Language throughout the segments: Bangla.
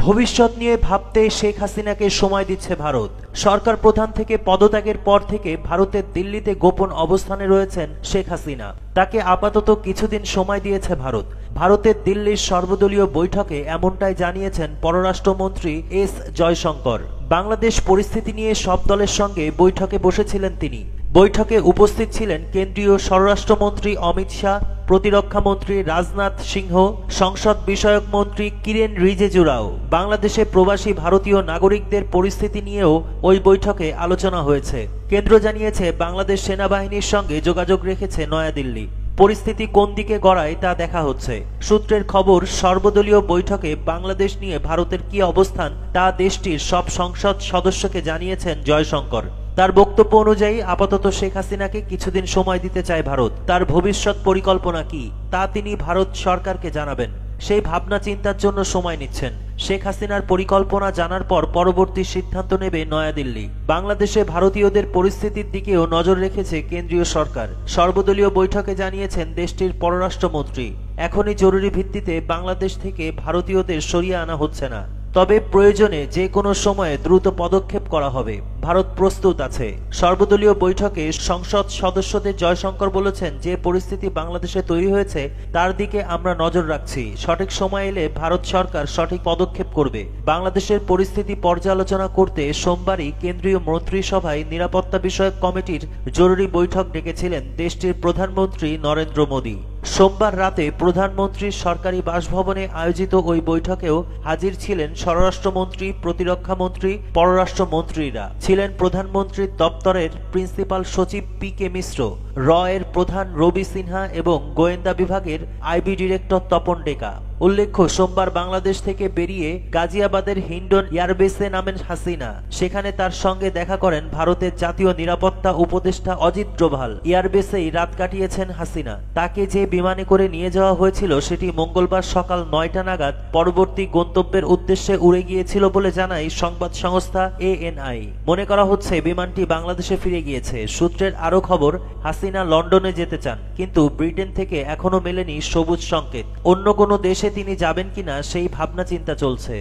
ভবিষ্যৎ নিয়ে ভাবতে শেখ হাসিনাকে সময় দিচ্ছে ভারত। সরকার প্রধান থেকে পদত্যাগের পর থেকে ভারতের দিল্লিতে গোপন অবস্থানে রয়েছেন শেখ হাসিনা। তাকে আপাতত কিছুদিন সময় দিয়েছে ভারত। ভারতের দিল্লির সর্বদলীয় বৈঠকে এমনটাই জানিয়েছেন পররাষ্ট্রমন্ত্রী এস জয়শঙ্কর। বাংলাদেশ পরিস্থিতি নিয়ে সব দলের সঙ্গে বৈঠকে বসেছিলেন তিনি। বৈঠকে উপস্থিত ছিলেন কেন্দ্রীয় স্বরাষ্ট্রমন্ত্রী অমিত শাহ, প্রতিরক্ষামন্ত্রী রাজনাথ সিংহ, সংসদ বিষয়ক মন্ত্রী কিরেন রিজিজুরাও। বাংলাদেশে প্রবাসী ভারতীয় নাগরিকদের পরিস্থিতি নিয়েও ওই বৈঠকে আলোচনা হয়েছে। কেন্দ্র জানিয়েছে বাংলাদেশ সেনাবাহিনীর সঙ্গে যোগাযোগ রেখেছে নয়াদিল্লি। পরিস্থিতি কোন দিকে গড়ায় তা দেখা হচ্ছে। সূত্রের খবর, সর্বদলীয় বৈঠকে বাংলাদেশ নিয়ে ভারতের কি অবস্থান তা দেশটির সব সংসদ সদস্যকে জানিয়েছেন জয়শঙ্কর। তার বক্তব্য অনুযায়ী আপাতত শেখ হাসিনাকে কিছুদিন সময় দিতে চায় ভারত। তার ভবিষ্যৎ পরিকল্পনা কি তা তিনি ভারত সরকারকে জানাবেন। সেই ভাবনা চিন্তার জন্য সময় নিচ্ছেন। শেখ হাসিনার পরিকল্পনা জানার পর পরবর্তী সিদ্ধান্ত নেবে নয়াদিল্লি। বাংলাদেশে ভারতীয়দের পরিস্থিতির দিকেও নজর রেখেছে কেন্দ্রীয় সরকার। সর্বদলীয় বৈঠকে জানিয়েছেন দেশটির পররাষ্ট্রমন্ত্রী, এখনই জরুরি ভিত্তিতে বাংলাদেশ থেকে ভারতীয়দের সরিয়ে আনা হচ্ছে না, তবে প্রয়োজনে যে কোনো সময়ে দ্রুত পদক্ষেপ করা হবে। ভারত প্রস্তুত আছে। সর্বদলীয় বৈঠকে সংসদ সদস্যদের জয়শঙ্কর বলেছেন, যে পরিস্থিতি বাংলাদেশে তৈরি হয়েছে তার দিকে আমরা নজর রাখছি। সঠিক সময় এলে ভারত সরকার সঠিক পদক্ষেপ করবে। বাংলাদেশের পরিস্থিতি পর্যালোচনা করতে সোমবারই কেন্দ্রীয় মন্ত্রিসভায় নিরাপত্তা বিষয়ক কমিটির জরুরি বৈঠক ডেকেছিলেন দেশটির প্রধানমন্ত্রী নরেন্দ্র মোদী। সোমবার রাতে প্রধানমন্ত্রীর সরকারি বাসভবনে আয়োজিত ওই বৈঠকেও হাজির ছিলেন স্বরাষ্ট্রমন্ত্রী, প্রতিরক্ষামন্ত্রী, পররাষ্ট্রমন্ত্রীরা। ছিলেন প্রধানমন্ত্রীর দপ্তরের প্রিন্সিপাল সচিব পি.কে. মিশ্র, র এর প্রধান রবি সিনহা এবং গোয়েন্দা বিভাগের আইবি ডিরেক্টর তপন ডেকা। উল্লেখ্য, সোমবার বাংলাদেশ থেকে বেরিয়ে গাজিয়াবাদের হিন্ডন এয়ারবেসে নামেন হাসিনা। সেখানে তার সঙ্গে দেখা করেন ভারতের জাতীয় নিরাপত্তা উপদেষ্টা অজিত ডোভাল। এয়ারবেসেই রাত কাটিয়েছেন হাসিনা। তাকে যে বিমানে করে নিয়ে যাওয়া হয়েছিল সেটি মঙ্গলবার সকাল ৯টা নাগাদ পরবর্তী গন্তব্যের উদ্দেশ্যে উড়ে গিয়েছিল বলে জানায় সংবাদ সংস্থা ANI। মনে করা হচ্ছে বিমানটি বাংলাদেশে ফিরে গিয়েছে। সূত্রের আরও খবর, হাসিনা লন্ডনে যেতে চান, কিন্তু ব্রিটেন থেকে এখনো মেলেনি সবুজ সংকেত। অন্য কোনো দেশে তিনি যাবেন কিনা সেই ভাবনা চিন্তা চলছে।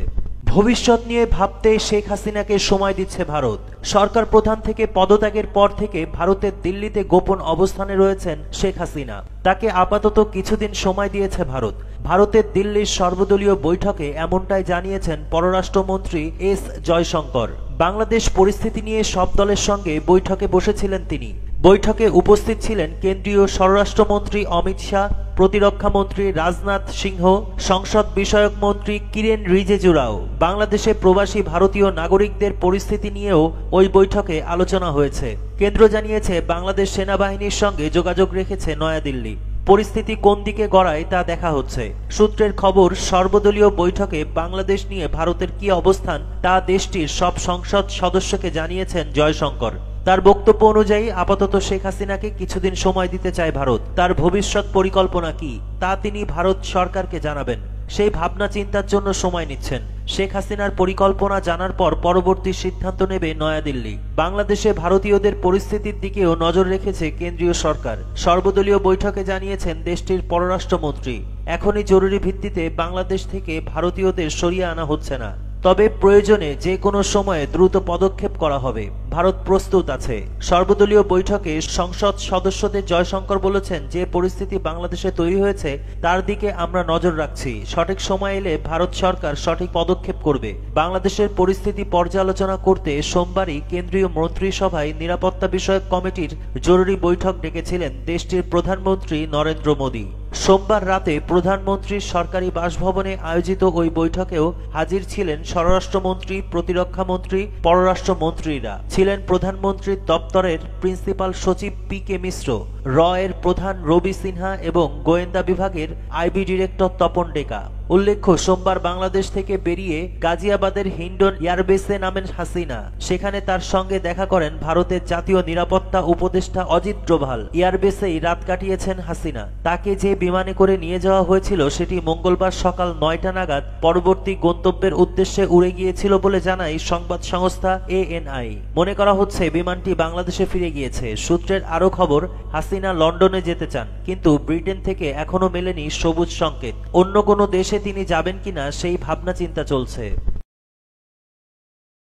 ভবিষ্যৎ নিয়ে ভাবতে শেখ হাসিনাকে সময় দিচ্ছে ভারত। সরকার প্রধান থেকে পদত্যাগের পর থেকে ভারতের দিল্লিতে গোপন অবস্থানে রয়েছেন শেখ হাসিনা। তাকে আপাতত কিছুদিন সময় দিয়েছে ভারত। ভারতের দিল্লির সর্বদলীয় বৈঠকে এমনটাই জানিয়েছেন পররাষ্ট্রমন্ত্রী এস জয়শঙ্কর। বাংলাদেশ পরিস্থিতি নিয়ে সব দলের সঙ্গে বৈঠকে বসেছিলেন তিনি। বৈঠকে উপস্থিত ছিলেন কেন্দ্রীয় স্বরাষ্ট্রমন্ত্রী অমিত শাহ, প্রতিরক্ষামন্ত্রী রাজনাথ সিংহ, সংসদ বিষয়ক মন্ত্রী কিরেন রিজিজুরাও। বাংলাদেশে প্রবাসী ভারতীয় নাগরিকদের পরিস্থিতি নিয়েও ওই বৈঠকে আলোচনা হয়েছে। কেন্দ্র জানিয়েছে বাংলাদেশ সেনাবাহিনীর সঙ্গে যোগাযোগ রেখেছে নয়াদিল্লি। পরিস্থিতি কোন দিকে গড়ায় তা দেখা হচ্ছে। সূত্রের খবর, সর্বদলীয় বৈঠকে বাংলাদেশ নিয়ে ভারতের কি অবস্থান তা দেশটির সব সংসদ সদস্যকে জানিয়েছেন জয়শঙ্কর। তার বক্তব্য অনুযায়ী আপাতত শেখ হাসিনাকে কিছুদিন সময় দিতে চায় ভারত। তার ভবিষ্যৎ পরিকল্পনা কি তা তিনি ভারত সরকারকে জানাবেন। সেই ভাবনা চিন্তার জন্য সময় নিচ্ছেন। শেখ হাসিনার পরিকল্পনা জানার পর পরবর্তী সিদ্ধান্ত নেবে নয়াদিল্লি। বাংলাদেশে ভারতীয়দের পরিস্থিতির দিকেও নজর রেখেছে কেন্দ্রীয় সরকার। সর্বদলীয় বৈঠকে জানিয়েছেন দেশটির পররাষ্ট্রমন্ত্রী, এখনই জরুরি ভিত্তিতে বাংলাদেশ থেকে ভারতীয়দের সরিয়ে আনা হচ্ছে না, তবে প্রয়োজনে যে কোনো সময়ে দ্রুত পদক্ষেপ করা হবে। ভারত প্রস্তুত আছে। সর্বদলীয় বৈঠকে সংসদ সদস্যদের জয়শঙ্কর বলেছেন, যে পরিস্থিতি বাংলাদেশে তৈরি হয়েছে তার দিকে আমরা নজর রাখছি। সঠিক সময় এলে ভারত সরকার সঠিক পদক্ষেপ করবে। বাংলাদেশের পরিস্থিতি পর্যালোচনা করতে সোমবারই কেন্দ্রীয় মন্ত্রিসভায় নিরাপত্তা বিষয়ক কমিটির জরুরি বৈঠক ডেকেছিলেন দেশটির প্রধানমন্ত্রী নরেন্দ্র মোদী। সোমবার রাতে প্রধানমন্ত্রীর সরকারি বাসভবনে আয়োজিত ওই বৈঠকেও হাজির ছিলেন স্বরাষ্ট্রমন্ত্রী, প্রতিরক্ষামন্ত্রী, পররাষ্ট্রমন্ত্রীরা। ছিলেন প্রধানমন্ত্রীর দপ্তরের প্রিন্সিপাল সচিব পি.কে. মিশ্র, র এর প্রধান রবি সিনহা এবং গোয়েন্দা বিভাগের আইবি ডিরেক্টর তপন ডেকা। উল্লেখ্য, সোমবার বাংলাদেশ থেকে বেরিয়ে গাজিয়াবাদের হিন্ডন এয়ারবেসে নামেন হাসিনা। সেখানে তার সঙ্গে দেখা করেন ভারতের জাতীয় নিরাপত্তা উপদেষ্টা অজিত ডোভাল। এয়ারবেসেই রাত কাটিয়েছেন হাসিনা। তাকে যে বিমানে করে নিয়ে যাওয়া হয়েছিল সেটি মঙ্গলবার সকাল ৯টা নাগাদ পরবর্তী গন্তব্যের উদ্দেশ্যে উড়ে গিয়েছিল বলে জানায় সংবাদ সংস্থা ANI। মনে করা হচ্ছে বিমানটি বাংলাদেশে ফিরে গিয়েছে। সূত্রের আরও খবর, হাসিনা লন্ডনে যেতে চান, কিন্তু ব্রিটেন থেকে এখনো মেলেনি সবুজ সংকেত। অন্য কোনো দেশে তিনি যাবেন কিনা সেই ভাবনা চিন্তা চলছে।